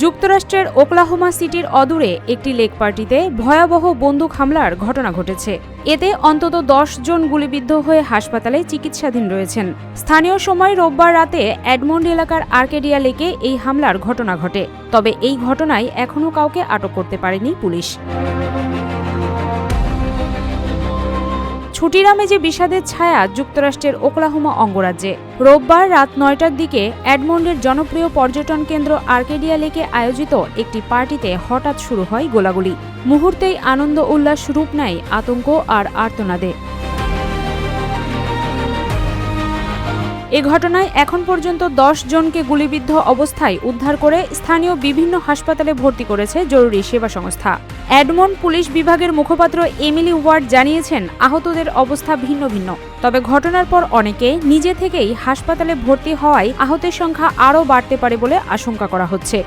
যুক্তরাষ্ট্রের ওকলাহোমা সিটির অদূরে একটি লেক পার্টিতে ভয়াবহ বন্দুক হামলার ঘটনা ঘটেছে। এতে অন্তত 10 জন গুলিবিদ্ধ হয়ে হাসপাতালে চিকিৎসাধীন রয়েছেন। স্থানীয় সময় রোববার রাতে এডমন্ড এলাকার আর্কেডিয়া লেকে এই হামলার ঘটনা ঘটে। তবে এই ঘটনায় এখনও কাউকে আটক করতে পারেনি পুলিশ। ছুটির আমেজে বিষাদের ছায়া যুক্তরাষ্ট্রের ওকলাহোমা অঙ্গরাজ্যে। রোববার রাত 9টার দিকে এডমন্ডের জনপ্রিয় পর্যটন কেন্দ্র আর্কেডিয়া লেকে আয়োজিত একটি পার্টিতে হঠাৎ শুরু হয় গোলাগুলি। মুহূর্তেই আনন্দ উল্লাস রূপ নেয় আতঙ্ক আর আর্তনাদে। এ ঘটনায় এখন পর্যন্ত 10 জনকে গুলিবিদ্ধ অবস্থায় উদ্ধার করে স্থানীয় বিভিন্ন হাসপাতালে ভর্তি করেছে জরুরি সেবা সংস্থা। এডমন্ড পুলিশ বিভাগের মুখপাত্র এমিলি ওয়ার্ড জানিয়েছেন, আহতদের অবস্থা ভিন্ন ভিন্ন। তবে ঘটনার পর অনেকে নিজে থেকেই হাসপাতালে ভর্তি হওয়ায় আহতের সংখ্যা আরও বাড়তে পারে বলে আশঙ্কা করা হচ্ছে।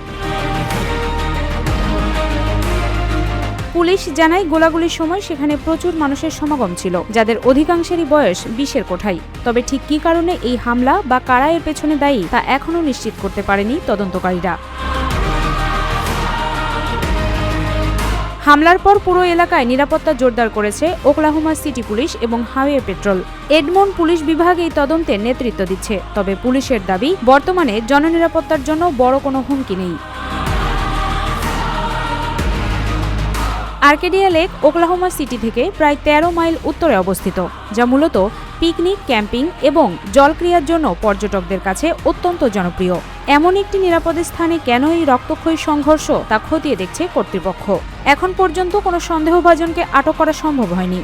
পুলিশ জানায়, গোলাগুলির সময় সেখানে প্রচুর মানুষের সমাগম ছিল, যাদের অধিকাংশেরই বয়স 20-এর কোঠায়। তবে ঠিক কী কারণে এই হামলা বা কারা এর পেছনে দায়ী তা এখনও নিশ্চিত করতে পারেনি তদন্তকারীরা। হামলার পর পুরো এলাকায় নিরাপত্তা জোরদার করেছে ওকলাহোমা সিটি পুলিশ এবং হাইওয়ে পেট্রোল। এডমন্ড পুলিশ বিভাগ এই তদন্তে নেতৃত্ব দিচ্ছে। তবে পুলিশের দাবি, বর্তমানে জননিরাপত্তার জন্য বড় কোনো হুমকি নেই। আর্কেডিয়া লেক ওকলাহোমা সিটি থেকে প্রায় 13 মাইল উত্তরে অবস্থিত, যা মূলত পিকনিক, ক্যাম্পিং এবং জলক্রীড়ার জন্য পর্যটকদের কাছে অত্যন্ত জনপ্রিয়। এমন একটি নিরাপদ স্থানে কেন এই রক্তক্ষয়ী সংঘর্ষ তা খতিয়ে দেখছে কর্তৃপক্ষ। এখন পর্যন্ত কোনো সন্দেহভাজনকে আটক করা সম্ভব হয়নি।